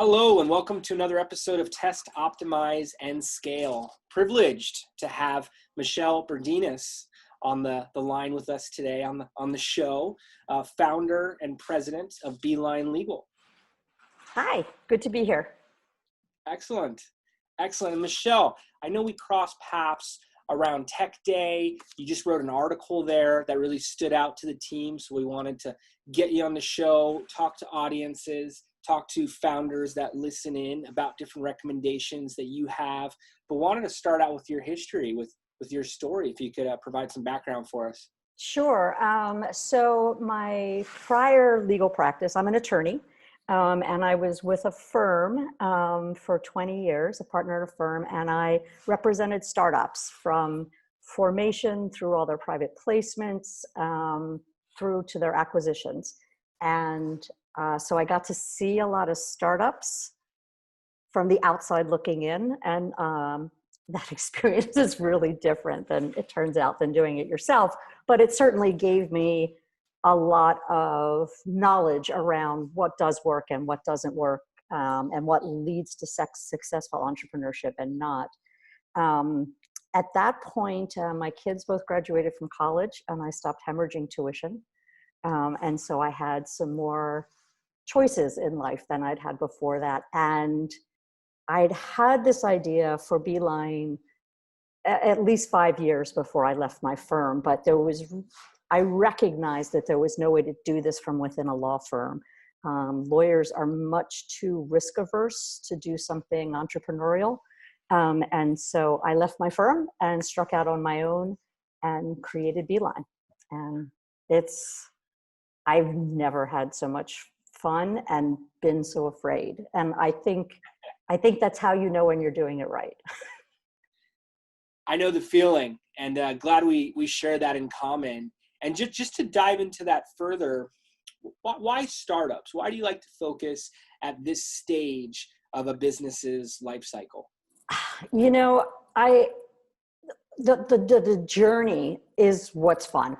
Hello and welcome to another episode of Test, Optimize, and Scale. Privileged to have Michele Berdinis on the line with us today on the show, founder and president of Beeline Legal. Hi, good to be here. Excellent. And Michele, I know we crossed paths around Tech Day. You just wrote an article there that really stood out to the team, so we wanted to get you on the show, talk to audiences, talk to founders that listen in about different recommendations that you have, but wanted to start out with your history, with your story, if you could provide some background for us. Sure. So my prior legal practice, I'm an attorney, and I was with a firm for 20 years, a partner at a firm, and I represented startups from formation through all their private placements, through to their acquisitions. And so I got to see a lot of startups from the outside looking in, and that experience is really different than it turns out than doing it yourself. But it certainly gave me a lot of knowledge around what does work and what doesn't work, and what leads to successful entrepreneurship and not. At that point, my kids both graduated from college, and I stopped hemorrhaging tuition. And so I had some more choices in life than I'd had before that. And I'd had this idea for Beeline at least 5 years before I left my firm, but I recognized that there was no way to do this from within a law firm. Lawyers are much too risk averse to do something entrepreneurial. And so I left my firm and struck out on my own and created Beeline. And I've never had so much fun and been so afraid. And I think that's how you know when you're doing it right. I know the feeling, and glad we share that in common. And just to dive into that further, why startups? Why do you like to focus at this stage of a business's life cycle? You know, the journey is what's fun.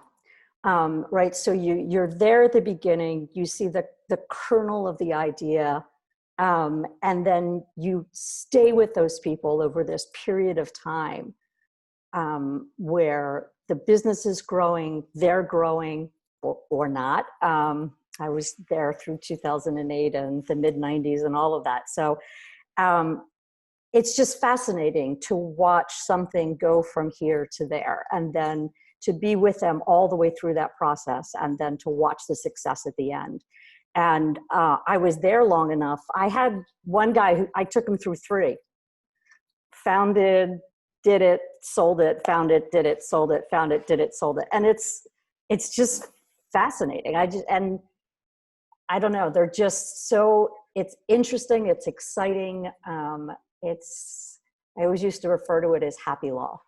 Right. So you're there at the beginning, you see the kernel of the idea, and then you stay with those people over this period of time, where the business is growing, they're growing or not. I was there through 2008 and the mid 90s and all of that. So it's just fascinating to watch something go from here to there, and then to be with them all the way through that process, and then to watch the success at the end. And I was there long enough. I had one guy who I took him through 3: founded, did it, sold it, found it, did it, sold it, found it, did it, sold it. And it's just fascinating. I don't know. They're just it's interesting. It's exciting. I always used to refer to it as happy law.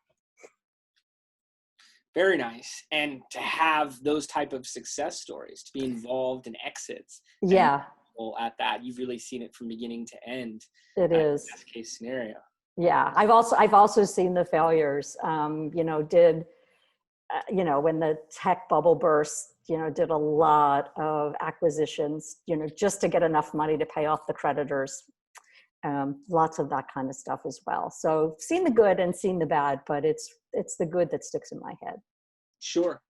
Very nice. And to have those type of success stories, to be involved in exits. Yeah. At that, you've really seen it from beginning to end. It is. Best case scenario. Yeah. I've also seen the failures. When the tech bubble burst, did a lot of acquisitions, just to get enough money to pay off the creditors. Lots of that kind of stuff as well. So seen the good and seen the bad, but it's the good that sticks in my head. Sure.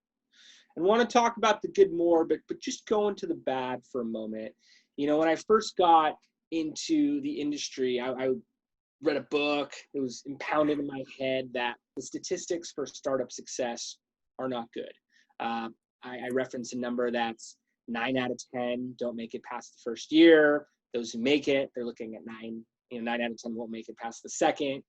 And want to talk about the good more, but just go into the bad for a moment. When I first got into the industry, I read a book. It was impounded in my head that the statistics for startup success are not good. I reference a number that's 9 out of 10 don't make it past the first year. Those who make it, they're looking at 9 out of 10 won't make it past the second.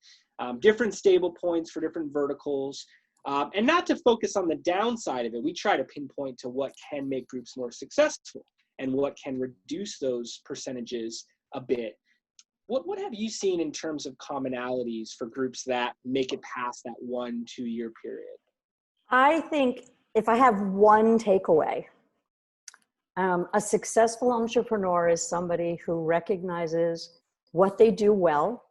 Different stable points for different verticals. And not to focus on the downside of it, we try to pinpoint to what can make groups more successful and what can reduce those percentages a bit. What have you seen in terms of commonalities for groups that make it past that 1-2 year period? I think if I have one takeaway, a successful entrepreneur is somebody who recognizes what they do well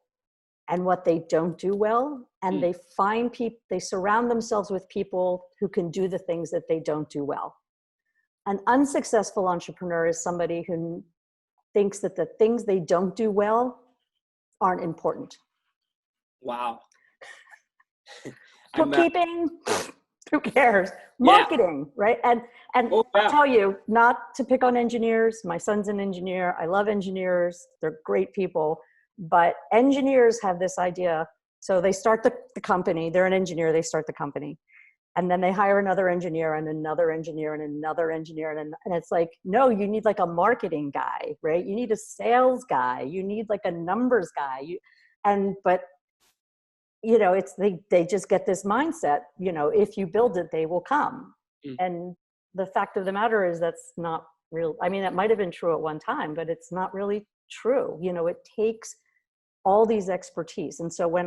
and what they don't do well, and they surround themselves with people who can do the things that they don't do well. An unsuccessful entrepreneur is somebody who thinks that the things they don't do well aren't important. Wow. Bookkeeping, who cares? Yeah. Marketing, right? And Oh, yeah. I'll tell you, not to pick on engineers. My son's an engineer. I love engineers. They're great people. But engineers have this idea. So they start the company. They're an engineer. They start the company. And then they hire another engineer and another engineer and another engineer. And it's like, no, you need like a marketing guy, right? You need a sales guy. You need like a numbers guy. But you know, they just get this mindset, you know, if you build it, they will come. And the fact of the matter is that's not real. I mean, that might've been true at one time, but it's not really true. You know, it takes all these expertise. And so when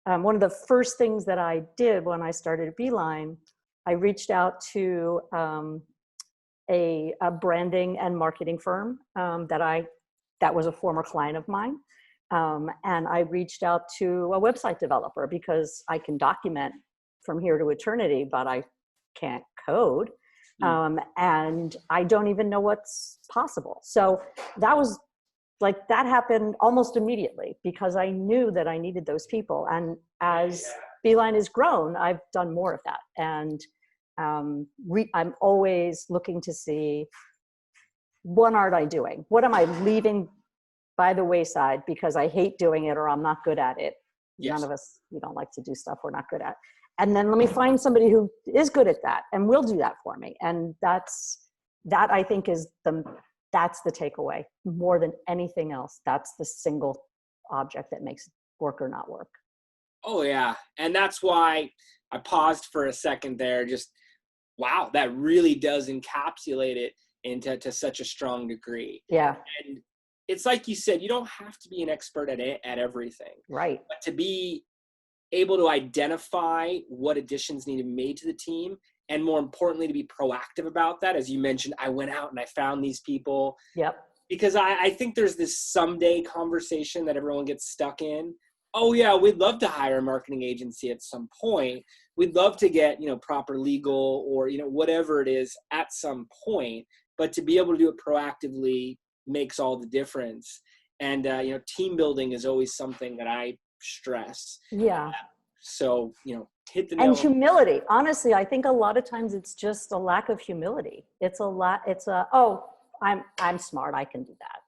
one of the first things that I did when I started Beeline, I reached out to a branding and marketing firm that was a former client of mine. And I reached out to a website developer because I can document from here to eternity, but I can't code. And I don't even know what's possible. So that happened almost immediately because I knew that I needed those people. And as Beeline has grown, I've done more of that. And I'm always looking to see, what aren't I doing? What am I leaving by the wayside because I hate doing it or I'm not good at it? Yes. None of us, we don't like to do stuff we're not good at. And then let me find somebody who is good at that and will do that for me. And that I think that's the takeaway more than anything else. That's the single object that makes it work or not work. Oh yeah. And that's why I paused for a second there. Just, wow, that really does encapsulate it into such a strong degree. Yeah. And it's like you said, you don't have to be an expert at everything. Right. But to be able to identify what additions need to be made to the team, and more importantly, to be proactive about that. As you mentioned, I went out and I found these people. Yep. Because I think there's this someday conversation that everyone gets stuck in. Oh yeah, we'd love to hire a marketing agency at some point. We'd love to get, proper legal or, whatever it is at some point. But to be able to do it proactively makes all the difference. And, team building is always something that I stress. Yeah. So, hit the nail. And humility. Honestly, I think a lot of times it's just a lack of humility. I'm smart, I can do that.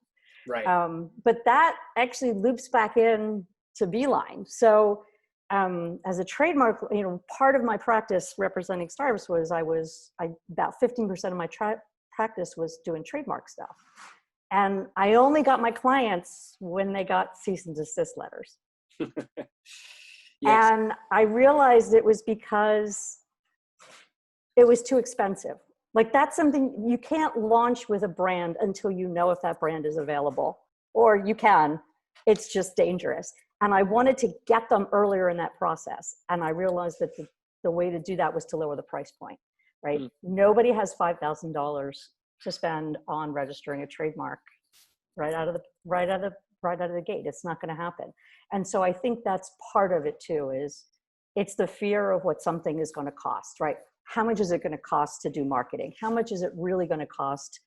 Right. But that actually loops back in to Beeline. So as a trademark, part of my practice representing startups was about 15% of my practice was doing trademark stuff. And I only got my clients when they got cease and desist letters. Yes. And I realized it was because it was too expensive. Like that's something you can't launch with a brand until you know if that brand is available, or you can, it's just dangerous. And I wanted to get them earlier in that process. And I realized that the way to do that was to lower the price point, right? Nobody has $5,000 to spend on registering a trademark right out of the gate. It's not going to happen. And so I think that's part of it too, is it's the fear of what something is going to cost, right? How much is it going to cost to do marketing? How much is it really going to cost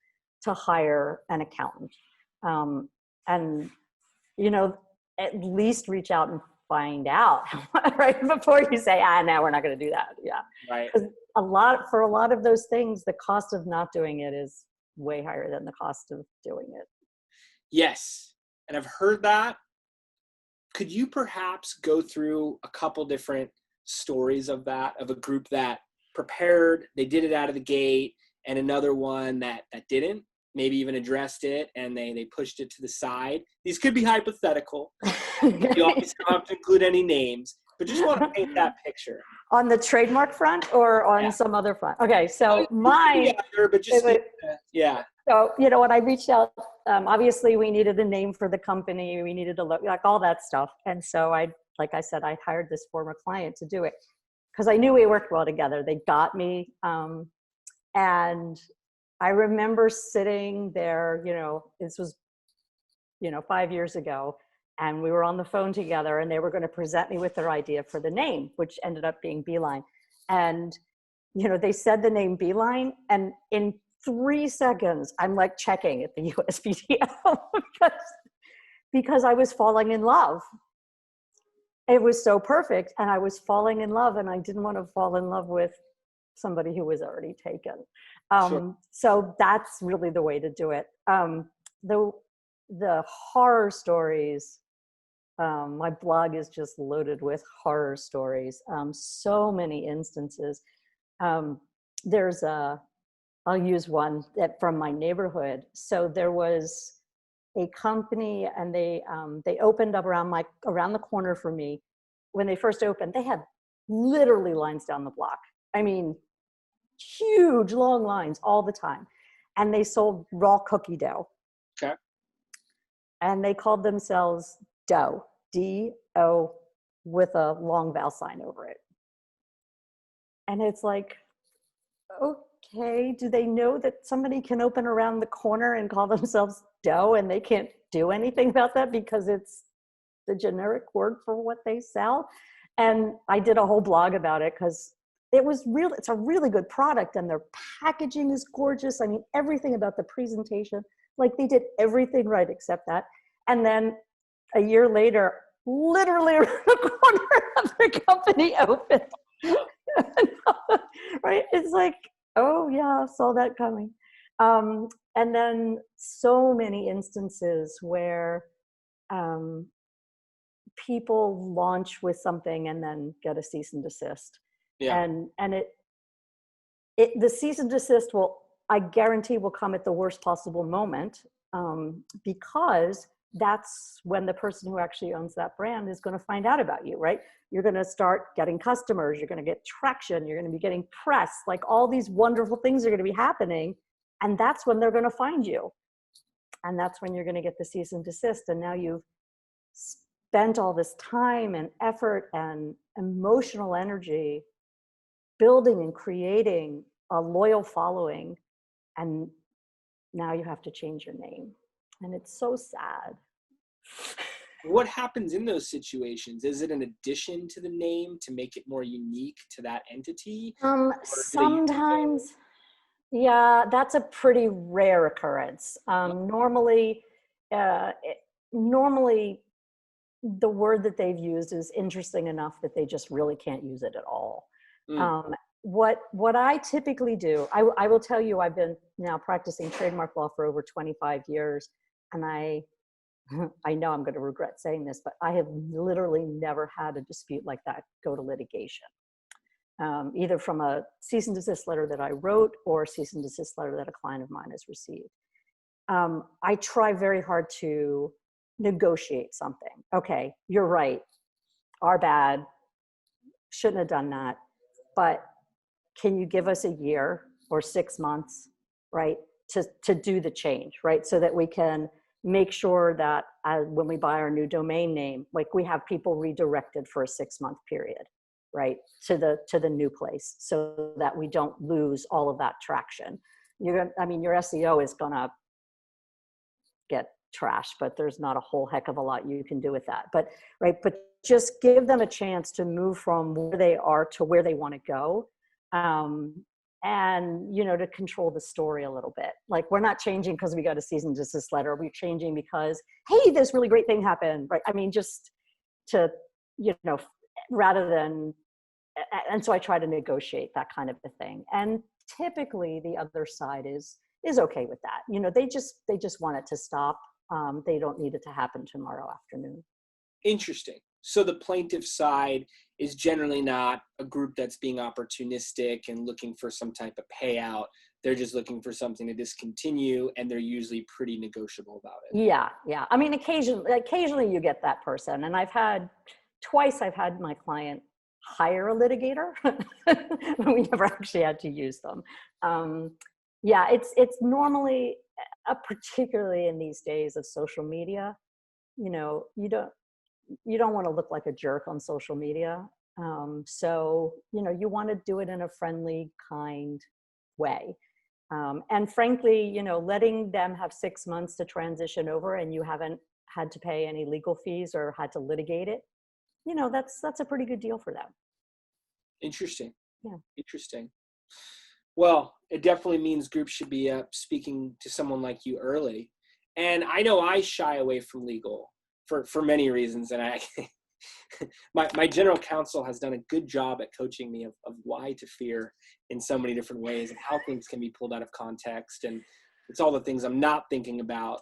to hire an accountant? And, at least reach out and find out right before you say, no, we're not going to do that. Yeah. Right. Because for a lot of those things, the cost of not doing it is way higher than the cost of doing it. Yes. And I've heard that. Could you perhaps go through a couple different stories of a group that prepared, they did it out of the gate, and another one that didn't, maybe even addressed it, and they pushed it to the side? These could be hypothetical. You always don't have to include any names, but just want to paint that picture. On the trademark front or on some other front? Okay, so mine. But just, yeah. So, when I reached out, obviously we needed a name for the company. We needed a look, like all that stuff. And so like I said, I hired this former client to do it because I knew we worked well together. They got me. And I remember sitting there, this was, 5 years ago, and we were on the phone together and they were going to present me with their idea for the name, which ended up being Beeline. And, they said the name Beeline, and in 3 seconds, I'm like checking at the USPTO because I was falling in love. It was so perfect, and I was falling in love, and I didn't want to fall in love with somebody who was already taken. Sure. So that's really the way to do it. The horror stories, my blog is just loaded with horror stories. So many instances. I'll use one from my neighborhood. So there was a company, and they opened up around the corner from me. When they first opened, they had literally lines down the block. I mean, huge long lines all the time. And they sold raw cookie dough. Okay. And they called themselves Dough, D-O, with a long vowel sign over it. And it's like, okay, do they know that somebody can open around the corner and call themselves Dough, and they can't do anything about that because it's the generic word for what they sell? And I did a whole blog about it because it's a really good product, and their packaging is gorgeous. I mean, everything about the presentation, like they did everything right except that. And then a year later, literally around the corner of the company opened. Right? It's like, oh yeah, saw that coming. And then so many instances where people launch with something and then get a cease and desist. Yeah. And the cease and desist I guarantee will come at the worst possible moment, because that's when the person who actually owns that brand is going to find out about you, right? You're going to start getting customers, you're going to get traction, you're going to be getting press, like all these wonderful things are going to be happening. And that's when they're going to find you. And that's when you're going to get the cease and desist. And now you've spent all this time and effort and emotional energy building and creating a loyal following, and now you have to change your name. And it's so sad. What happens in those situations? Is it an addition to the name to make it more unique to that entity? Sometimes, yeah, that's a pretty rare occurrence. Normally, the word that they've used is interesting enough that they just really can't use it at all. What I typically do, I will tell you, I've been now practicing trademark law for over 25 years, and I know I'm going to regret saying this, but I have literally never had a dispute like that go to litigation, either from a cease and desist letter that I wrote or a cease and desist letter that a client of mine has received. I try very hard to negotiate something. Okay, you're right. Our bad. Shouldn't have done that. But can you give us a year or 6 months, right, to do the change, right? So that we can make sure that when we buy our new domain name, like we have people redirected for a 6-month period, right, to the new place, so that we don't lose all of that traction. Your SEO is gonna get trashed, but there's not a whole heck of a lot you can do with that. But just give them a chance to move from where they are to where they want to go. And, to control the story a little bit. Like, we're not changing because we got a cease and desist letter. We're changing because, hey, this really great thing happened, right? I mean, just to, rather than, and so I try to negotiate that kind of a thing. And typically the other side is okay with that. They just want it to stop. They don't need it to happen tomorrow afternoon. Interesting. So the plaintiff side is generally not a group that's being opportunistic and looking for some type of payout. They're just looking for something to discontinue, and they're usually pretty negotiable about it. Yeah. I mean, occasionally you get that person. And I've had my client hire a litigator. We never actually had to use them. It's normally, particularly in these days of social media, you don't want to look like a jerk on social media. So, you want to do it in a friendly, kind way. And frankly, letting them have 6 months to transition over and you haven't had to pay any legal fees or had to litigate it, that's a pretty good deal for them. Interesting. Yeah. Interesting. Well, it definitely means groups should be speaking to someone like you early. And I know I shy away from legal for many reasons. And my general counsel has done a good job at coaching me of why to fear in so many different ways and how things can be pulled out of context. And it's all the things I'm not thinking about.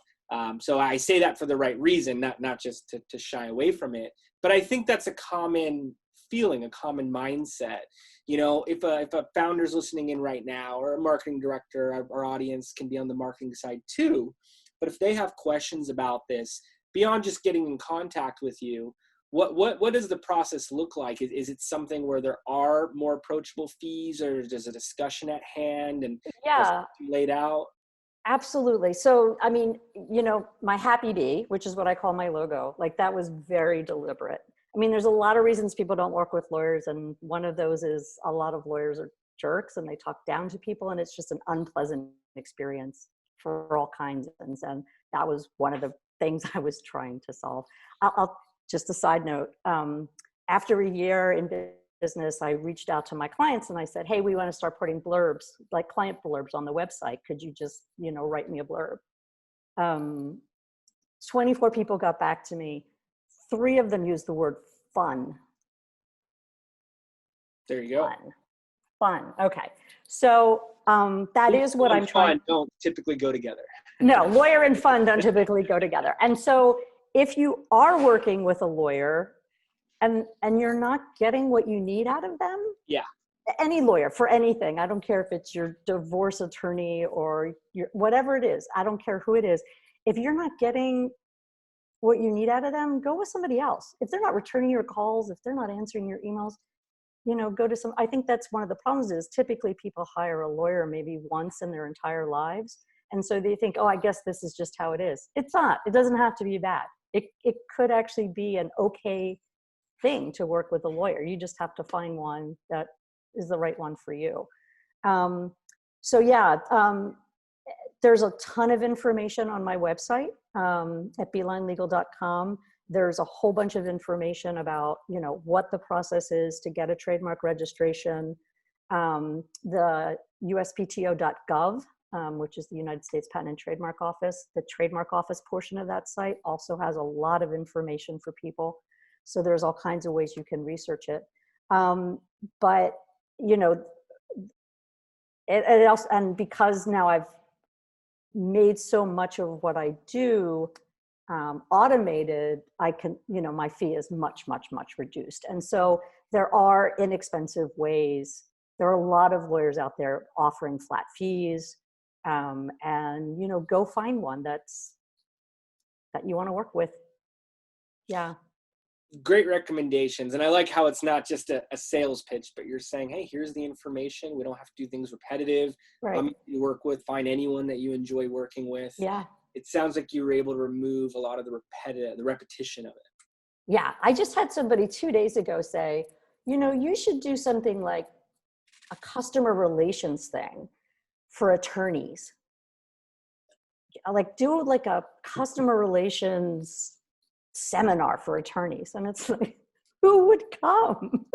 So I say that for the right reason, not just to shy away from it. But I think that's a common feeling, a common mindset. You know, if a founder's listening in right now, or a marketing director, our audience can be on the marketing side too. But if they have questions about this, beyond just getting in contact with you, what does the process look like? Is it something where there are more approachable fees, or there's a discussion at hand and Yeah, laid out? absolutely. So, I mean, you know, my happy bee, which is what I call my logo, like that was very deliberate. I mean, there's a lot of reasons people don't work with lawyers. And one of those is a lot of lawyers are jerks and they talk down to people, and it's just an unpleasant experience for all kinds of things. And that was one of the things I was trying to solve. I'll just a side note. After a year in business, I reached out to my clients and I said, hey, we want to start putting blurbs, like client blurbs on the website. Could you just, you know, write me a blurb? 24 people got back to me. 3 of them used the word fun. There you go. Fun. Okay. So that is what I'm trying. Fun don't typically go together. No, lawyer and fun don't typically go together. And so if you are working with a lawyer and you're not getting what you need out of them, yeah, any lawyer for anything, I don't care if it's your divorce attorney or your whatever it is, I don't care who it is. If you're not getting what you need out of them, go with somebody else. If they're not returning your calls, if they're not answering your emails, you know, go to some. I think that's one of the problems is typically people hire a lawyer maybe once in their entire lives. And so they think, oh, I guess this is just how it is. It's not. It doesn't have to be bad. It could actually be an okay thing to work with a lawyer. You just have to find one that is the right one for you. So yeah, there's a ton of information on my website at beelinelegal.com. There's a whole bunch of information about, you know, what the process is to get a trademark registration. The uspto.gov, which is the United States Patent and Trademark Office, the trademark office portion of that site also has a lot of information for people. So there's all kinds of ways you can research it. But, you know, it also, and because now I've made so much of what I do automated, I can, you know, my fee is much, much, much reduced. And so there are inexpensive ways. There are a lot of lawyers out there offering flat fees, and, you know, go find one that you want to work with. Yeah. Great recommendations. And I like how it's not just a sales pitch, but you're saying, hey, here's the information. We don't have to do things repetitive. Right. You work with, find anyone that you enjoy working with. Yeah. It sounds like you were able to remove a lot of the repetition of it. Yeah. I just had somebody 2 days ago say, you know, you should do something like a customer relations thing for attorneys. Like do like a customer relations seminar for attorneys. And it's like, who would come?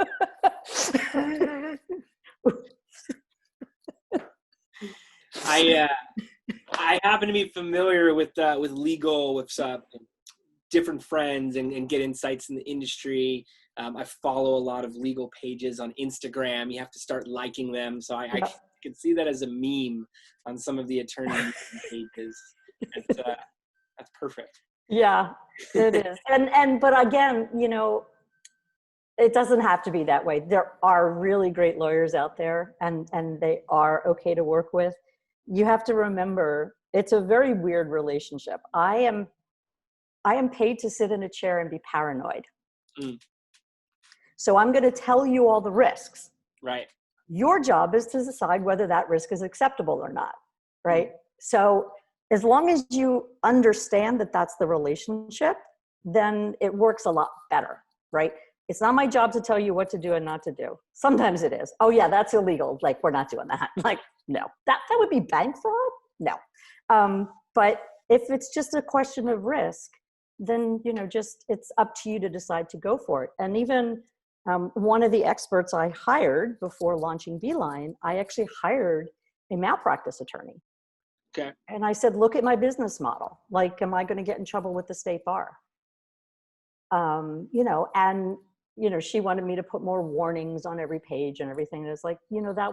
I happen to be familiar with legal, with different friends, and get insights in the industry. I follow a lot of legal pages on Instagram. You have to start liking them. So I can see that as a meme on some of the attorney pages. That's perfect. Yeah, it is. But again, you know, it doesn't have to be that way. There are really great lawyers out there, and they are okay to work with. You have to remember, it's a very weird relationship. I am paid to sit in a chair and be paranoid. So I'm going to tell you all the risks. Right. Your job is to decide whether that risk is acceptable or not. Right. So as long as you understand that that's the relationship, then it works a lot better, right? It's not my job to tell you what to do and not to do. Sometimes it is. Oh yeah, that's illegal. Like, we're not doing that. Like, no, that would be bank fraud. No. But if it's just a question of risk, then, you know, just, it's up to you to decide to go for it. And even One of the experts I hired before launching Beeline, I actually hired a malpractice attorney. Okay. And I said, look at my business model. Like, am I going to get in trouble with the state bar? And she wanted me to put more warnings on every page and everything. And it's like, that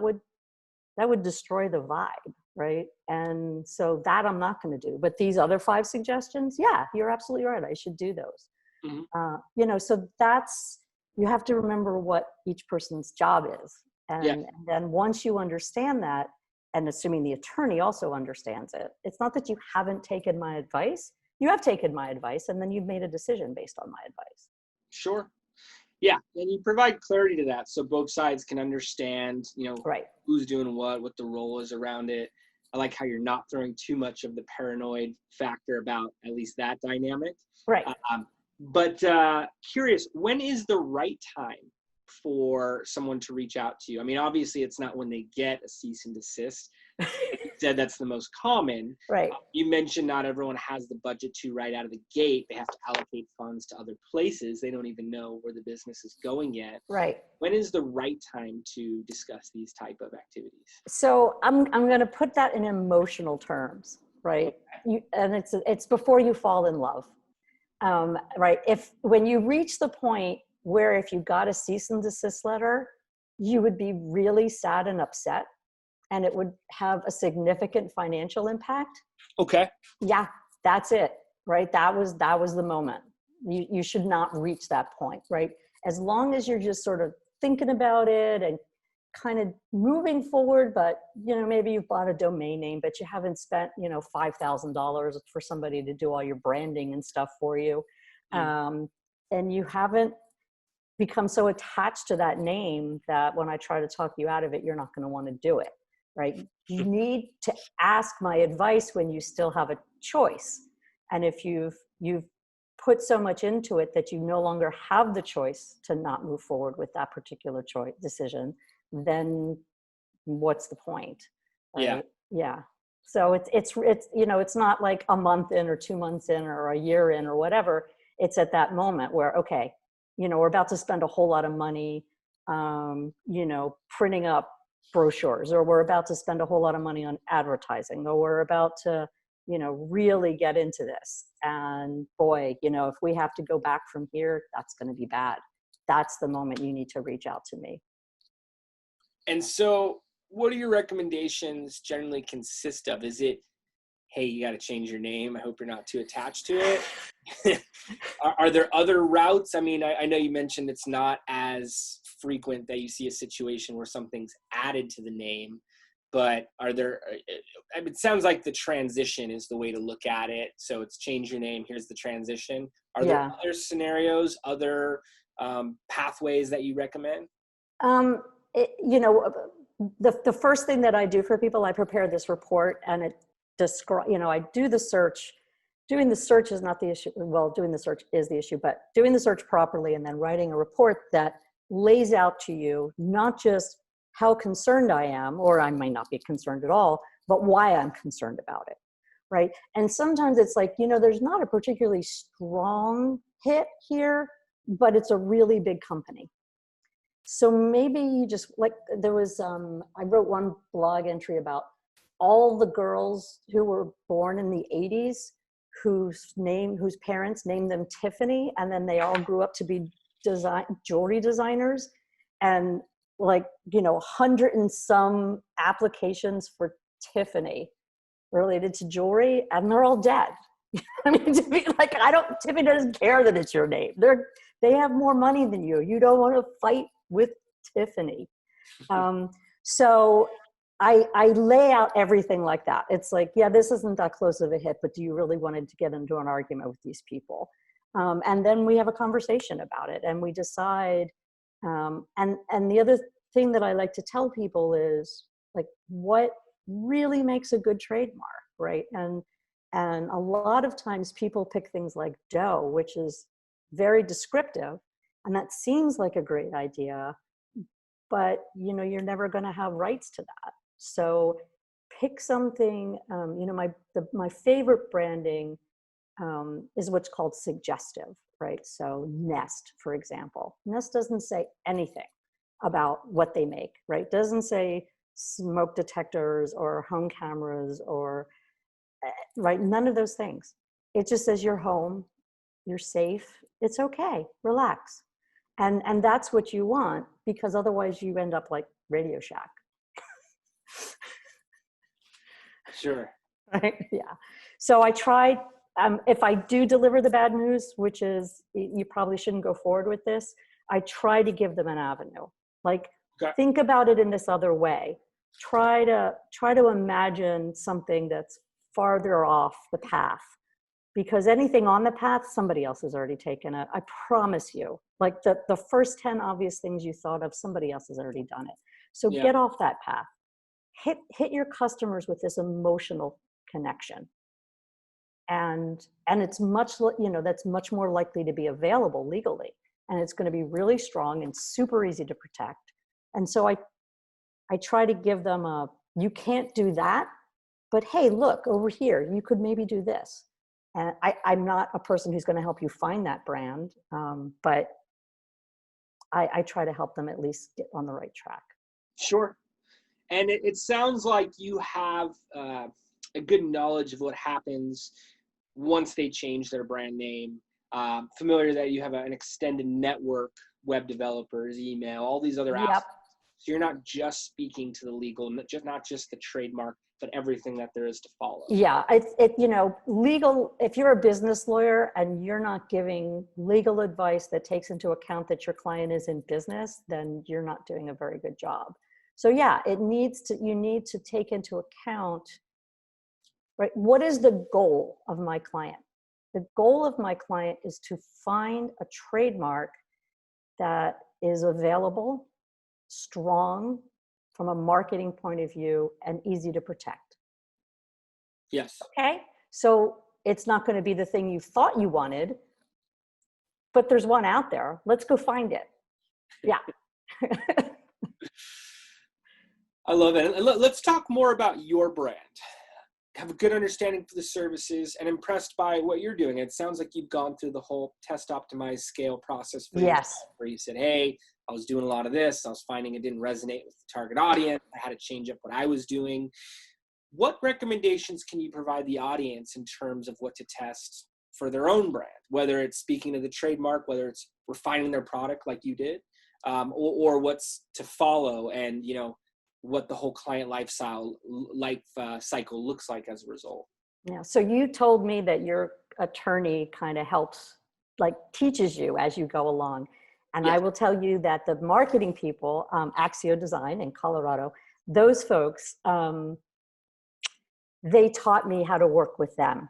would destroy the vibe, right? And so that I'm not going to do. But these other 5 suggestions, yeah, you're absolutely right. I should do those. Mm-hmm. So you have to remember what each person's job is. And then once you understand that, and assuming the attorney also understands it, it's not that you haven't taken my advice. You have taken my advice, and then you've made a decision based on my advice. Sure. Yeah, and you provide clarity to that so both sides can understand, Right. who's doing what the role is around it. I like how you're not throwing too much of the paranoid factor about at least that dynamic. Right. But curious, when is the right time for someone to reach out to you? I mean, obviously it's not when they get a cease and desist. You said that's the most common. Right. You mentioned not everyone has the budget to right out of the gate. They have to allocate funds to other places. They don't even know where the business is going yet. Right. When is the right time to discuss these type of activities? So I'm going to put that in emotional terms, right? And it's before you fall in love, right? When you reach the point where if you got a cease and desist letter, you would be really sad and upset, and it would have a significant financial impact. Okay. Yeah, that's it, right? That was the moment. You should not reach that point, right? As long as you're just sort of thinking about it and kind of moving forward, but maybe you've bought a domain name, but you haven't spent $5,000 for somebody to do all your branding and stuff for you, and you haven't become so attached to that name that when I try to talk you out of it, you're not going to want to do it, right? You need to ask my advice when you still have a choice, and if you've put so much into it that you no longer have the choice to not move forward with that particular decision, then what's the point? Right? Yeah. So it's not like a month in or 2 months in or a year in or whatever. It's at that moment where, okay, we're about to spend a whole lot of money, printing up brochures, or we're about to spend a whole lot of money on advertising, or we're about to, really get into this. And boy, if we have to go back from here, that's going to be bad. That's the moment you need to reach out to me. And so what do your recommendations generally consist of? Is it, hey, you got to change your name, I hope you're not too attached to it? Are there other routes? I mean, I know you mentioned it's not as frequent that you see a situation where something's added to the name, but it sounds like the transition is the way to look at it. So it's change your name, here's the transition. Are there other scenarios, other pathways that you recommend? The first thing that I do for people, I prepare this report, and it describes, I do the search. Doing the search is not the issue. Well, doing the search is the issue, but doing the search properly and then writing a report that lays out to you not just how concerned I am, or I might not be concerned at all, but why I'm concerned about it, right? And sometimes it's like, there's not a particularly strong hit here, but it's a really big company. So maybe you just, like, there was, I wrote one blog entry about all the girls who were born in the 80s whose parents named them Tiffany, and then they all grew up to be jewelry designers, and 100 and some applications for Tiffany related to jewelry, and they're all dead. I mean, Tiffany doesn't care that it's your name. They have more money than you. You don't want to fight with Tiffany. So I lay out everything like that. It's like, yeah, this isn't that close of a hit, but do you really want to get into an argument with these people? And then we have a conversation about it, and we decide. And the other thing that I like to tell people is, like, what really makes a good trademark, right? And a lot of times people pick things like dough, which is very descriptive, and that seems like a great idea, but you're never going to have rights to that. So pick something. My favorite branding is what's called suggestive. right? So Nest, for example, Nest doesn't say anything about what they make, right? Doesn't say smoke detectors or home cameras or, right? None of those things. It just says you're home, you're safe, it's okay, relax. And that's what you want, because otherwise you end up like Radio Shack. Sure. Right? Yeah. So I tried, if I do deliver the bad news, which is you probably shouldn't go forward with this, I try to give them an avenue. Like, Okay. think about it in this other way. Try to imagine something that's farther off the path, because anything on the path, somebody else has already taken it. I promise you. Like the first 10 obvious things you thought of, somebody else has already done it. So Yeah. get off that path. Hit your customers with this emotional connection. And it's much, that's much more likely to be available legally. And it's going to be really strong and super easy to protect. And so I try to give them you can't do that, but hey, look over here, you could maybe do this. And I'm not a person who's going to help you find that brand, but I try to help them at least get on the right track. Sure. And it sounds like you have a good knowledge of what happens once they change their brand name. Familiar that you have an extended network, web developers, email, all these other aspects. So you're not just speaking to the legal, not just the trademark, but everything that there is to follow. Yeah, legal, if you're a business lawyer and you're not giving legal advice that takes into account that your client is in business, then you're not doing a very good job. So yeah, you need to take into account, right? What is the goal of my client? The goal of my client is to find a trademark that is available, strong from a marketing point of view, and easy to protect. Yes. Okay. So it's not going to be the thing you thought you wanted, but there's one out there. Let's go find it. Yeah. I love it. And let's talk more about your brand. Have a good understanding for the services and impressed by what you're doing. It sounds like you've gone through the whole test, optimize, scale process for Yes. yourself, where you said, hey, I was doing a lot of this. I was finding it didn't resonate with the target audience. I had to change up what I was doing. What recommendations can you provide the audience in terms of what to test for their own brand, whether it's speaking to the trademark, whether it's refining their product like you did, or what's to follow, and what the whole client life cycle looks like as a result? Yeah. So you told me that your attorney kind of helps, like teaches you as you go along. And Yes. I will tell you that the marketing people, Axio Design in Colorado, those folks, they taught me how to work with them.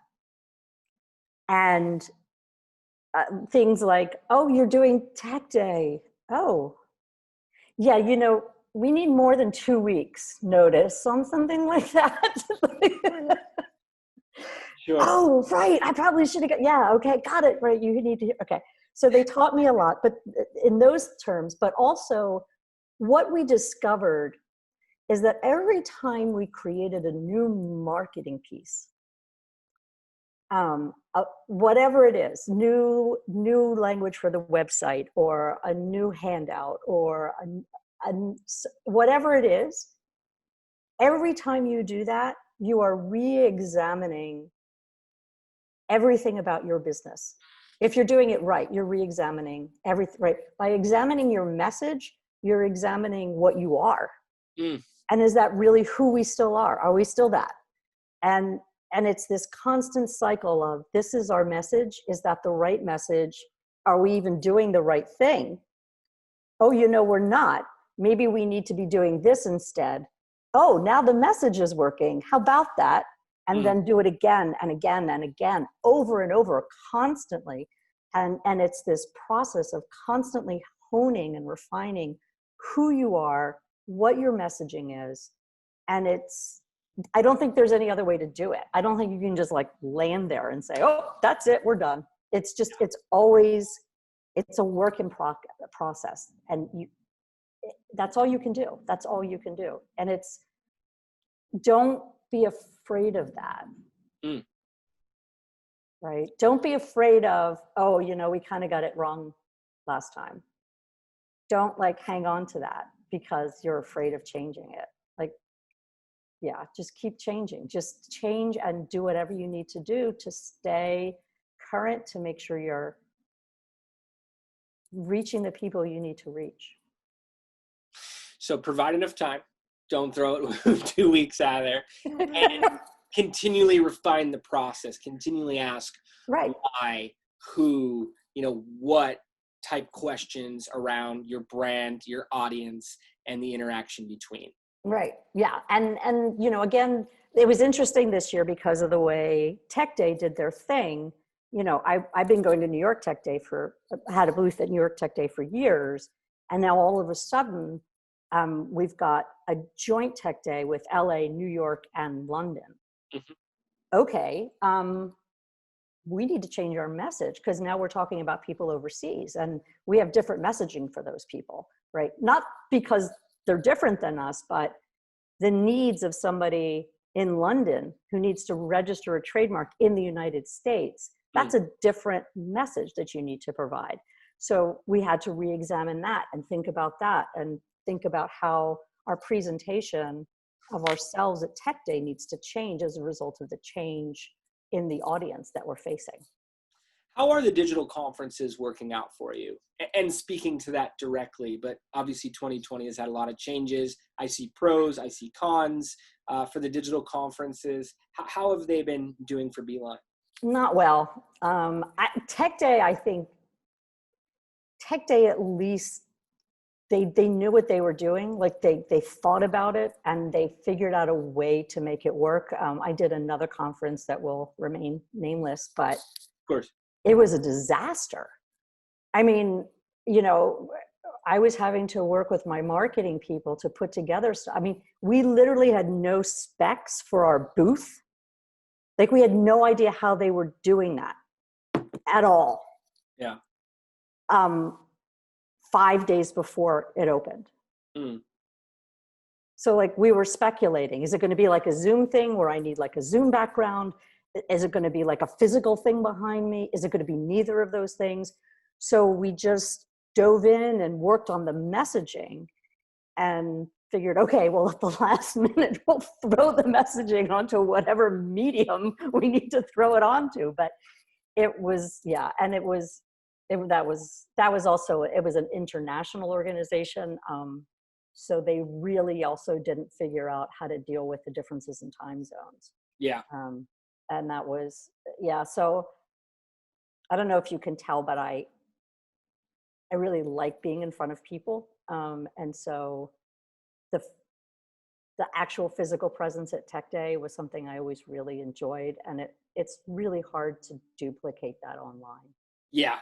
And things like, oh, you're doing tech day. Oh, yeah, we need more than 2 weeks notice on something like that. Sure. Oh, right. I probably should have yeah, okay, got it. Right. You need to, okay. So they taught me a lot, but in those terms, but also what we discovered is that every time we created a new marketing piece, whatever it is, new language for the website, or a new handout, or whatever it is, every time you do that, you are re-examining everything about your business. If you're doing it right, you're re-examining everything, right? By examining your message, you're examining what you are. And is that really who we still are? Are we still that? And it's this constant cycle of, this is our message. Is that the right message? Are we even doing the right thing? Oh, we're not. Maybe we need to be doing this instead. Oh, now the message is working. How about that? And then do it again and again and again, over and over, constantly. And it's this process of constantly honing and refining who you are, what your messaging is. And I don't think there's any other way to do it. I don't think you can just like land there and say, oh, that's it, we're done. It's a work in process. And that's all you can do. That's all you can do. And don't be afraid of that. right? Don't be afraid of, oh, we kind of got it wrong last time. Don't like hang on to that because you're afraid of changing it. Like, yeah, just keep changing. Just change and do whatever you need to do to stay current, to make sure you're reaching the people you need to reach. So provide enough time. Don't throw it 2 weeks out of there. And continually refine the process. Continually ask Right. why, who, what type questions around your brand, your audience, and the interaction between. Right. Yeah. And again, it was interesting this year because of the way Tech Day did their thing. I've been going to New York Tech Day had a booth at New York Tech Day for years. And now all of a sudden, we've got a joint Tech Day with LA, New York, and London. Mm-hmm. Okay. We need to change our message because now we're talking about people overseas and we have different messaging for those people, right? Not because they're different than us, but the needs of somebody in London who needs to register a trademark in the United States, that's a different message that you need to provide. So we had to re-examine that and think about that and think about how our presentation of ourselves at Tech Day needs to change as a result of the change in the audience that we're facing. How are the digital conferences working out for you? And speaking to that directly, but obviously 2020 has had a lot of changes. I see pros, I see cons for the digital conferences. How have they been doing for Beeline? Not well. Tech Day, I think, Tech Day at least, they knew what they were doing. Like they thought about it and they figured out a way to make it work. I did another conference that will remain nameless, but of course, it was a disaster. I mean, I was having to work with my marketing people to put together. I mean, we literally had no specs for our booth. Like we had no idea how they were doing that at all. Yeah. 5 days before it opened. So like we were speculating, is it going to be like a Zoom thing where I need like a Zoom background? Is it going to be like a physical thing behind me? Is it going to be neither of those things? So we just dove in and worked on the messaging and figured, okay, well, at the last minute, we'll throw the messaging onto whatever medium we need to throw it onto. But it was, yeah. And that was also, it was an international organization. So they really also didn't figure out how to deal with the differences in time zones. Yeah. And that was, yeah. So I don't know if you can tell, but I really like being in front of people. And so the actual physical presence at Tech Day was something I always really enjoyed. And it's really hard to duplicate that online. Yeah.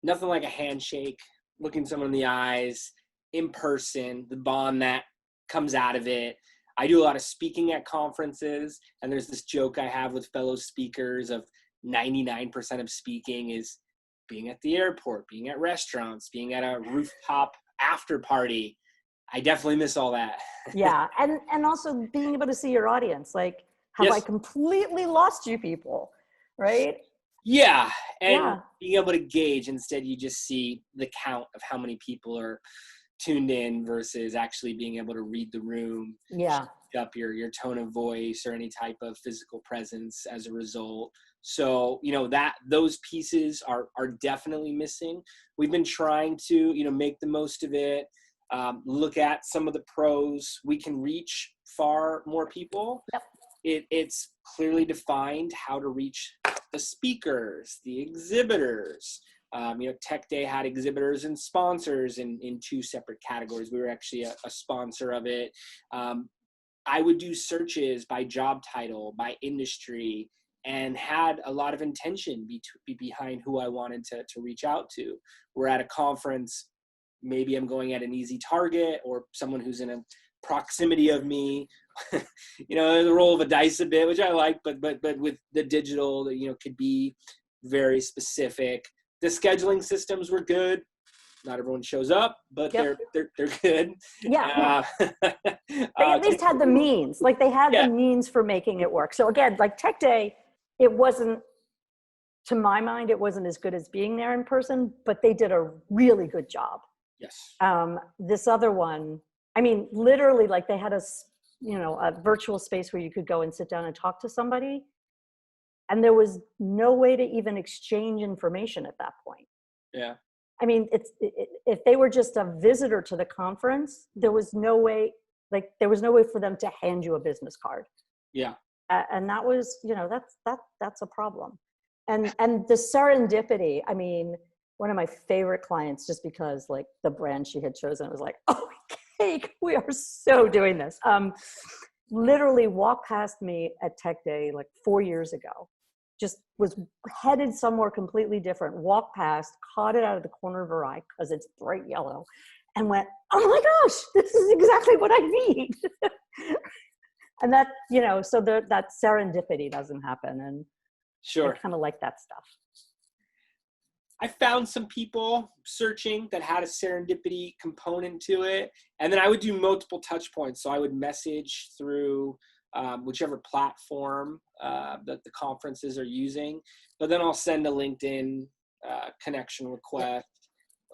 Nothing like a handshake, looking someone in the eyes, in person, the bond that comes out of it. I do a lot of speaking at conferences, and there's this joke I have with fellow speakers of 99% of speaking is being at the airport, being at restaurants, being at a rooftop after party. I definitely miss all that. Yeah, and also being able to see your audience. Like, have I completely lost you people, right? Yeah, and being able to gauge, instead you just see the count of how many people are tuned in versus actually being able to read the room, up your tone of voice or any type of physical presence as a result. So, those pieces are definitely missing. We've been trying to, make the most of it, look at some of the pros. We can reach far more people. Yep. It's clearly defined how to reach the speakers, the exhibitors. Tech Day had exhibitors and sponsors in two separate categories. We were actually a sponsor of it. I would do searches by job title, by industry, and had a lot of intention behind who I wanted to reach out to. We're at a conference, maybe I'm going at an easy target or someone who's in a proximity of me. The roll of a dice a bit, which I like, but with the digital, could be very specific. The scheduling systems were good. Not everyone shows up, but they're good. Yeah. They at least had the means. Like they had the means for making it work. So again, like Tech Day, it wasn't to my mind, it wasn't as good as being there in person, but they did a really good job. Yes. This other one, I mean, literally, like they had a virtual space where you could go and sit down and talk to somebody. And there was no way to even exchange information at that point. Yeah. I mean, if they were just a visitor to the conference, there was no way for them to hand you a business card. Yeah. And that was, that's a problem. And the serendipity, I mean, one of my favorite clients, just because like the brand she had chosen, was like, oh, cake, we are so doing this. Literally walked past me at Tech Day like 4 years ago, just was headed somewhere completely different, walked past, caught it out of the corner of her eye because it's bright yellow, and went, oh my gosh, this is exactly what I need. And that, so that serendipity doesn't happen. And sure, I kind of like that stuff. I found some people searching that had a serendipity component to it. And then I would do multiple touch points. So I would message through whichever platform that the conferences are using. But then I'll send a LinkedIn connection request.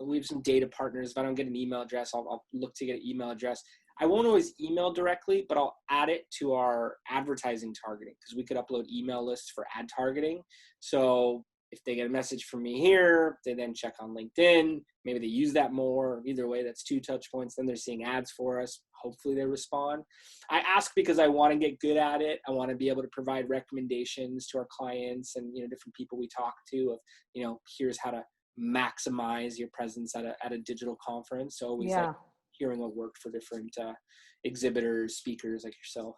We have some data partners. If I don't get an email address, I'll look to get an email address. I won't always email directly, but I'll add it to our advertising targeting because we could upload email lists for ad targeting. So if they get a message from me here, they then check on LinkedIn, maybe they use that more. Either way, that's 2 touch points. Then they're seeing ads for us. Hopefully they respond. I ask because I want to get good at it. I want to be able to provide recommendations to our clients and, different people we talk to of, here's how to maximize your presence at a digital conference. So always like hearing what worked for different exhibitors, speakers like yourself.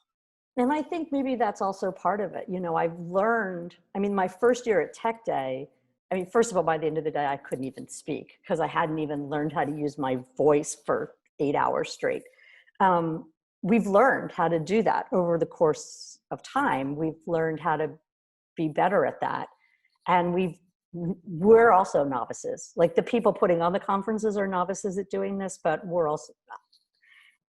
And I think maybe that's also part of it. I've learned, my first year at Tech Day, first of all, by the end of the day, I couldn't even speak because I hadn't even learned how to use my voice for 8 hours straight. We've learned how to do that over the course of time. We've learned how to be better at that. And we're also novices. Like the people putting on the conferences are novices at doing this, but we're also,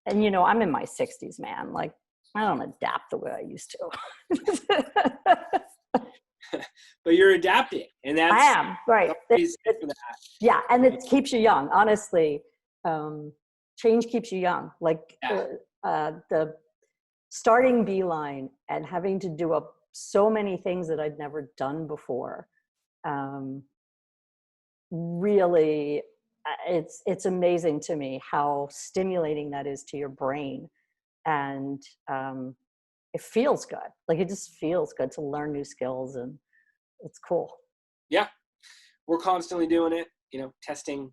and I'm in my 60s, man. Like, I don't adapt the way I used to. But you're adapting, and that's I am, right. Yeah, and it keeps you young. Honestly, change keeps you young. Like the starting Beeline and having to do so many things that I'd never done before. Really, it's amazing to me how stimulating that is to your brain. And it feels good. Like it just feels good to learn new skills, and it's cool. Yeah, we're constantly doing it. Testing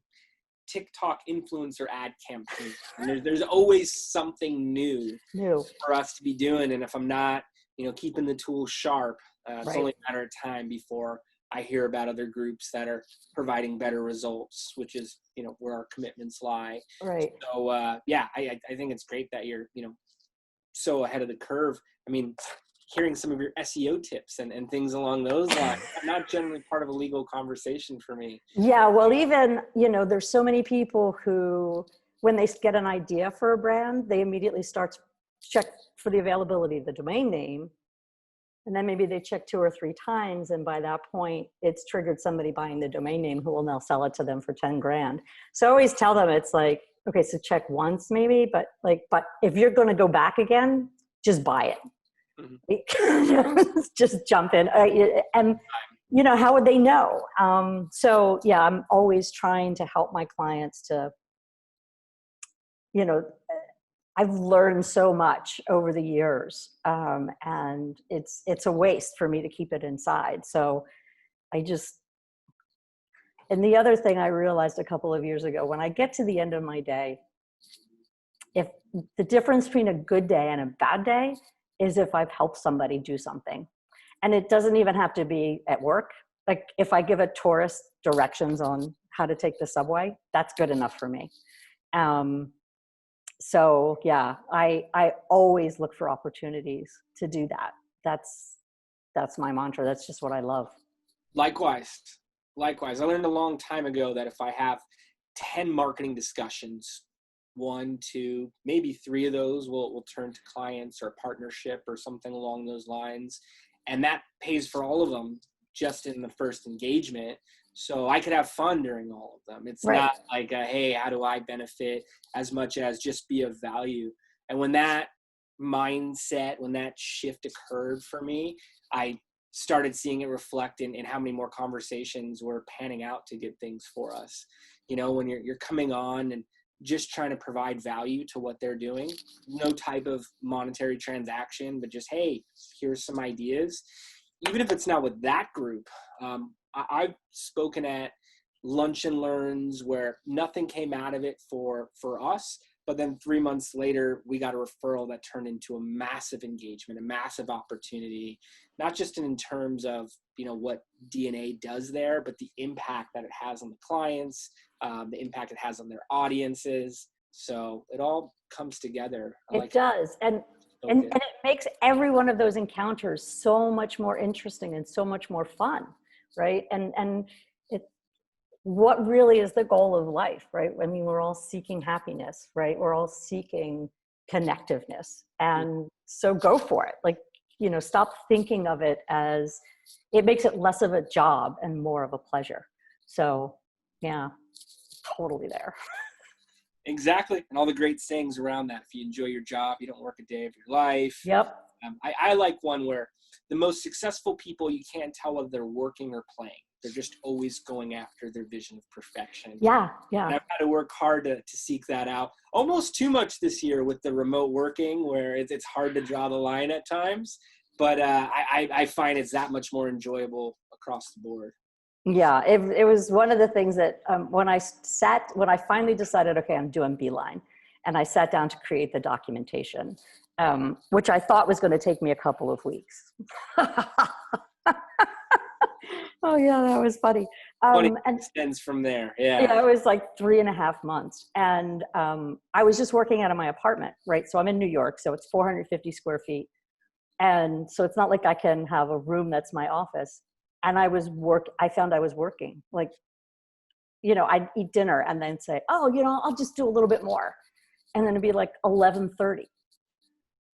TikTok influencer ad campaigns. And there's always something new for us to be doing. And if I'm not, keeping the tool sharp, it's only a matter of time before I hear about other groups that are providing better results, which is, where our commitments lie. Right. So, I think it's great that you're, so ahead of the curve. Hearing some of your SEO tips and things along those lines, not generally part of a legal conversation for me. Yeah. Well, even, there's so many people who, when they get an idea for a brand, they immediately start to check for the availability of the domain name. And then maybe they check 2 or 3 times. And by that point, it's triggered somebody buying the domain name who will now sell it to them for 10 grand. So I always tell them, it's like, okay, so check once maybe, but if you're going to go back again, just buy it. Mm-hmm. Just jump in. And, how would they know? So yeah, I'm always trying to help my clients to, I've learned so much over the years, and it's a waste for me to keep it inside. So and the other thing I realized a couple of years ago, when I get to the end of my day, if the difference between a good day and a bad day is if I've helped somebody do something. And it doesn't even have to be at work. Like if I give a tourist directions on how to take the subway, that's good enough for me. So yeah, I always look for opportunities to do that. That's my mantra. That's just what I love. Likewise. I learned a long time ago that if I have 10 marketing discussions, 1, 2, maybe 3 of those will turn to clients or partnership or something along those lines. And that pays for all of them. just in the first engagement. So I could have fun during all of them. It's Right. not like, hey, how do I benefit, as much as just be of value. And when that mindset, when that shift occurred for me, I started seeing it reflect in how many more conversations were panning out to get things for us. You know, when you're coming on and just trying to provide value to what they're doing, no type of monetary transaction, but just, hey, here's some ideas. Even if it's not with that group, I've spoken at lunch and learns where nothing came out of it for us, but then 3 months later, we got a referral that turned into a massive engagement, a massive opportunity, not just in terms of, you know, what DNA does there, but the impact that it has on the clients, the impact it has on their audiences. So it all comes together. It does. And it makes every one of those encounters so much more interesting and so much more fun, right? And what really is the goal of life, right? I mean, we're all seeking happiness, right? We're all seeking connectiveness. And so go for it. Like, you know, stop thinking of it as, it makes it less of a job and more of a pleasure. So yeah, totally there. Exactly. And all the great sayings around that. If you enjoy your job, you don't work a day of your life. Yep. I like one where the most successful people, you can't tell whether they're working or playing. They're just always going after their vision of perfection. Yeah, yeah. And I've had to work hard to seek that out. Almost too much this year with the remote working, where it's hard to draw the line at times. But I find it's that much more enjoyable across the board. Yeah, it was one of the things that when I finally decided, okay, I'm doing Beeline, and I sat down to create the documentation, which I thought was going to take me a couple of weeks. Oh yeah, that was funny. And extends from there. Yeah. Yeah, it was like 3.5 months. And I was just working out of my apartment, right? So I'm in New York, so it's 450 square feet. And so it's not like I can have a room that's my office. And I found I was working. Like, you know, I'd eat dinner and then say, oh, you know, I'll just do a little bit more. And then it'd be like 11:30.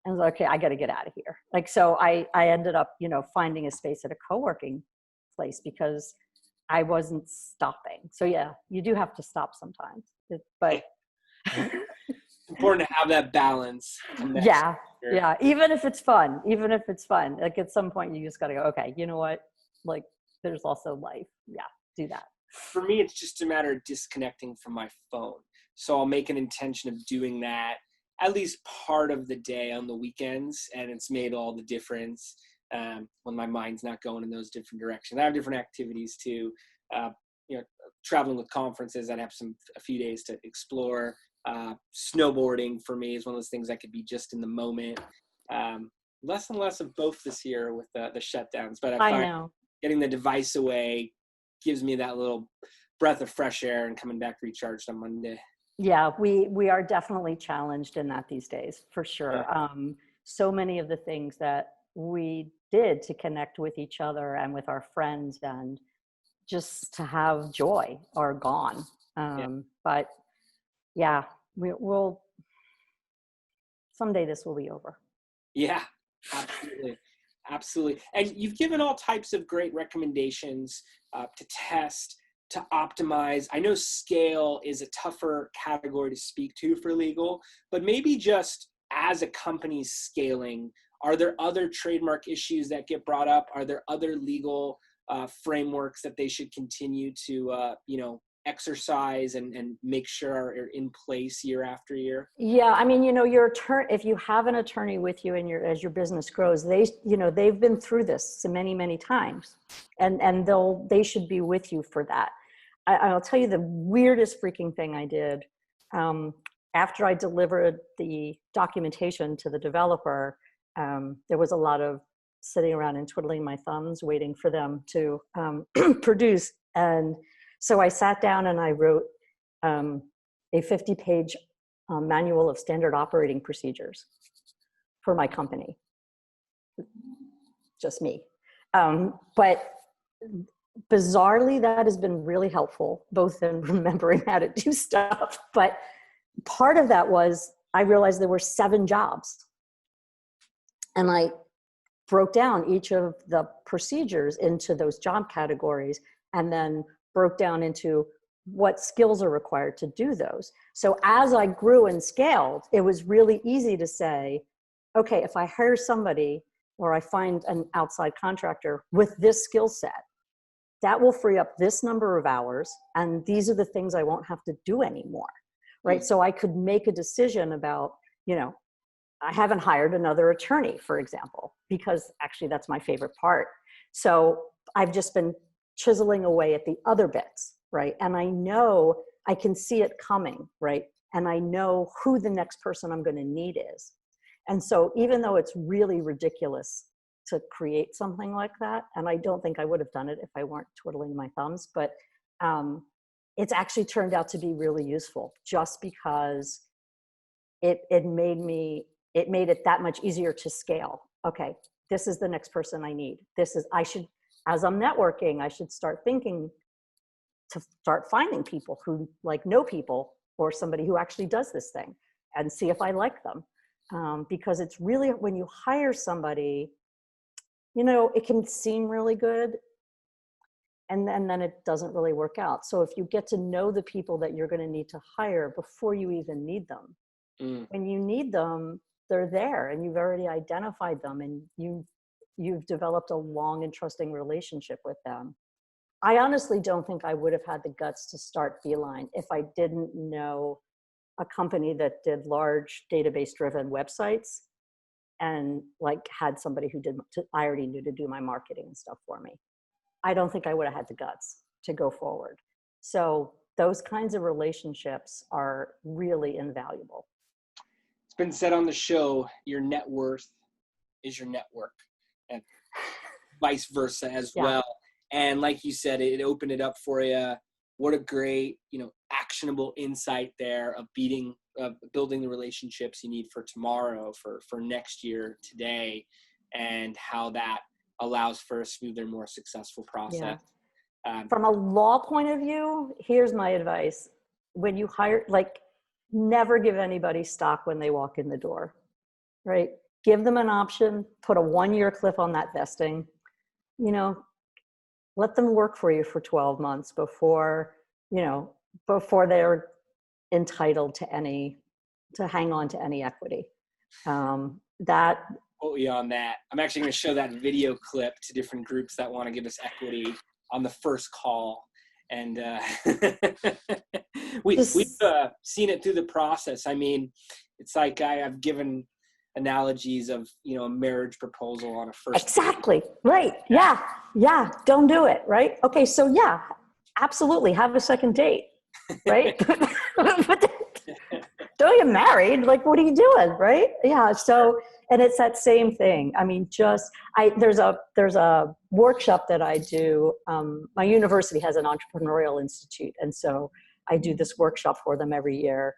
And I was like, okay, I got to get out of here. Like, so I ended up, you know, finding a space at a co-working place because I wasn't stopping. So yeah, you do have to stop sometimes, but important to have that balance. Yeah. Even if it's fun, like at some point you just got to go, okay, you know what? Like there's also life. Yeah. Do that. For me, it's just a matter of disconnecting from my phone. So I'll make an intention of doing that at least part of the day on the weekends. And it's made all the difference when my mind's not going in those different directions. I have different activities too. You know, traveling with conferences, I'd have a few days to explore. Snowboarding for me is one of those things I could be just in the moment. Less and less of both this year with the shutdowns, but I find getting the device away gives me that little breath of fresh air and coming back recharged on Monday. Yeah, we are definitely challenged in that these days, for sure. Yeah. So many of the things that we did to connect with each other and with our friends and just to have joy are gone. But yeah, we'll someday this will be over. Yeah, absolutely. Absolutely. And you've given all types of great recommendations to test, to optimize. I know scale is a tougher category to speak to for legal, but maybe just as a company scaling, are there other trademark issues that get brought up? Are there other legal frameworks that they should continue to, exercise and make sure are in place year after year? Yeah, I mean, if you have an attorney with you as your business grows, they've been through this many, many times, and they should be with you for that. I'll tell you the weirdest freaking thing I did. After I delivered the documentation to the developer, there was a lot of sitting around and twiddling my thumbs, waiting for them to produce. And so I sat down and I wrote a 50-page manual of standard operating procedures for my company. Just me. But bizarrely, that has been really helpful, both in remembering how to do stuff. But part of that was I realized there were 7 jobs. And I broke down each of the procedures into those job categories, and then broke down into what skills are required to do those. So as I grew and scaled, it was really easy to say, okay, if I hire somebody or I find an outside contractor with this skill set, that will free up this number of hours, and these are the things I won't have to do anymore, right? So I could make a decision about, I haven't hired another attorney, for example, because actually that's my favorite part. So I've just been chiseling away at the other bits, right? And I know I can see it coming, right? And I know who the next person I'm going to need is. And so even though it's really ridiculous to create something like that, and I don't think I would have done it if I weren't twiddling my thumbs, but it's actually turned out to be really useful, just because it made it that much easier to scale. Okay, this is the next person I need. As I'm networking, I should start thinking to start finding people who know people, or somebody who actually does this thing, and see if I like them. Because it's really, when you hire somebody, it can seem really good, and then it doesn't really work out. So if you get to know the people that you're going to need to hire before you even need them, when you need them, they're there, and you've already identified them, and you've developed a long and trusting relationship with them. I honestly don't think I would have had the guts to start Beeline if I didn't know a company that did large database driven websites, and had somebody who I already knew, to do my marketing and stuff for me. I don't think I would have had the guts to go forward. So those kinds of relationships are really invaluable. It's been said on the show, your net worth is your network, and vice versa as well. And like you said, it opened it up for you. What a great, actionable insight there of building the relationships you need for tomorrow, for next year, today, and how that allows for a smoother, more successful process. Yeah. From a law point of view, here's my advice. When you hire, never give anybody stock when they walk in the door, right? Give them an option, put a 1-year cliff on that vesting, let them work for you for 12 months before they're entitled to hang on to any equity. That quote you on that. I'm actually going to show that video clip to different groups that want to give us equity on the first call. And we've seen it through the process. I mean, it's like I've given analogies of, a marriage proposal on a first Exactly. Date. Right. Yeah. Don't do it. Right. Okay. So absolutely have a second date. Right. But don't get married. What are you doing? Right. Yeah. So, and it's that same thing. I mean, there's a workshop that I do. My university has an entrepreneurial institute. And so I do this workshop for them every year.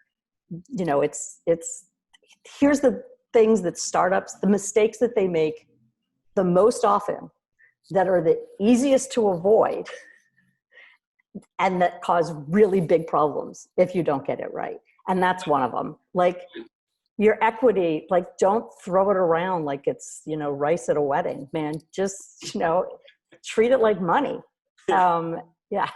Here's the things that startups, the mistakes that they make the most often, that are the easiest to avoid, and that cause really big problems if you don't get it right. And that's one of them. Your equity, don't throw it around like it's, rice at a wedding, man. Just, treat it like money. Yeah.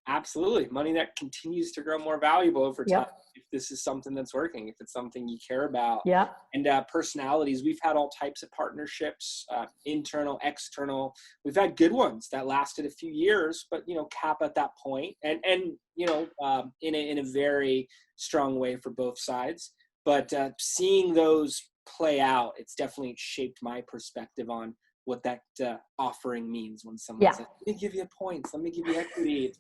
Absolutely. Money that continues to grow more valuable over time. Yep. If this is something that's working, if it's something you care about. Yeah. And personalities, we've had all types of partnerships, internal, external. We've had good ones that lasted a few years, but, cap at that point, and in a very strong way for both sides. But seeing those play out, it's definitely shaped my perspective on what that offering means when someone says, let me give you points, let me give you equity.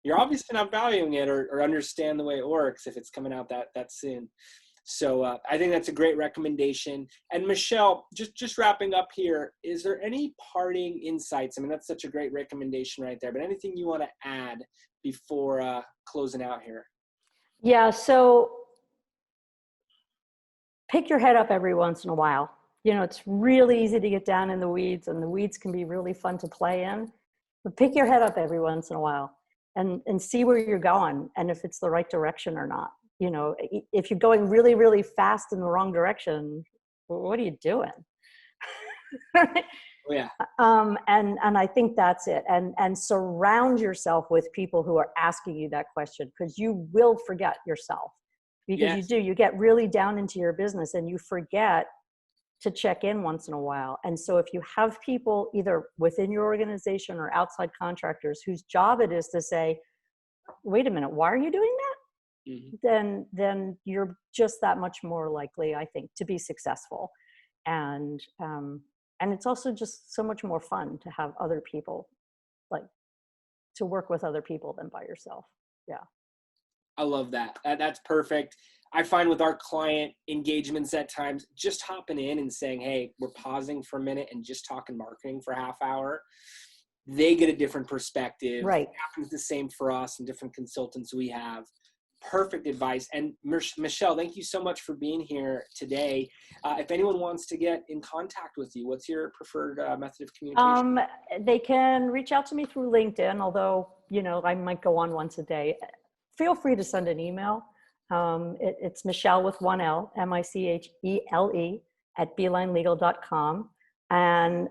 You're obviously not valuing it or understand the way it works if it's coming out that soon. So I think that's a great recommendation. And Michele, just wrapping up here, is there any parting insights? I mean, that's such a great recommendation right there, but anything you want to add before closing out here? Yeah, so pick your head up every once in a while. It's really easy to get down in the weeds, and the weeds can be really fun to play in. But pick your head up every once in a while and see where you're going, and if it's the right direction or not. If you're going really, really fast in the wrong direction, what are you doing? Oh, yeah. And I think that's it. And surround yourself with people who are asking you that question, because you will forget yourself, because Yes. you get really down into your business and you forget to check in once in a while. And so if you have people either within your organization or outside contractors whose job it is to say, wait a minute, why are you doing that? Mm-hmm. Then you're just that much more likely, I think, to be successful. And it's also just so much more fun to have other people, like, to work with other people than by yourself. Yeah. I love that. That's perfect. I find with our client engagements at times, just hopping in and saying, hey, we're pausing for a minute and just talking marketing for a half hour, they get a different perspective. Right. It happens the same for us and different consultants we have. Perfect advice. And Michele, thank you so much for being here today. If anyone wants to get in contact with you, what's your preferred method of communication? They can reach out to me through LinkedIn, although, I might go on once a day. Feel free to send an email. It's Michele with one L, Michele at beelinelegal.com. And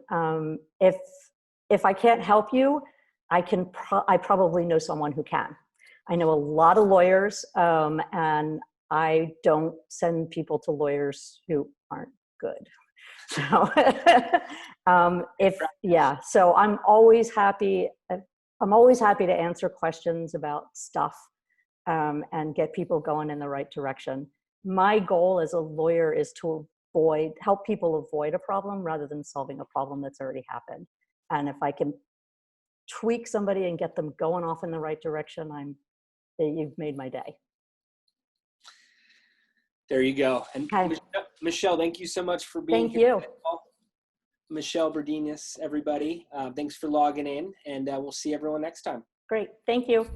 if I can't help you, I probably know someone who can. I know a lot of lawyers, and I don't send people to lawyers who aren't good. So, so I'm always happy to answer questions about stuff, and get people going in the right direction. My goal as a lawyer is to help people avoid a problem rather than solving a problem that's already happened. And if I can tweak somebody and get them going off in the right direction, you've made my day. There you go. And Okay. Michele, thank you so much for being here. Thank you. Michele Berdinis, everybody. Thanks for logging in, and we'll see everyone next time. Great. Thank you.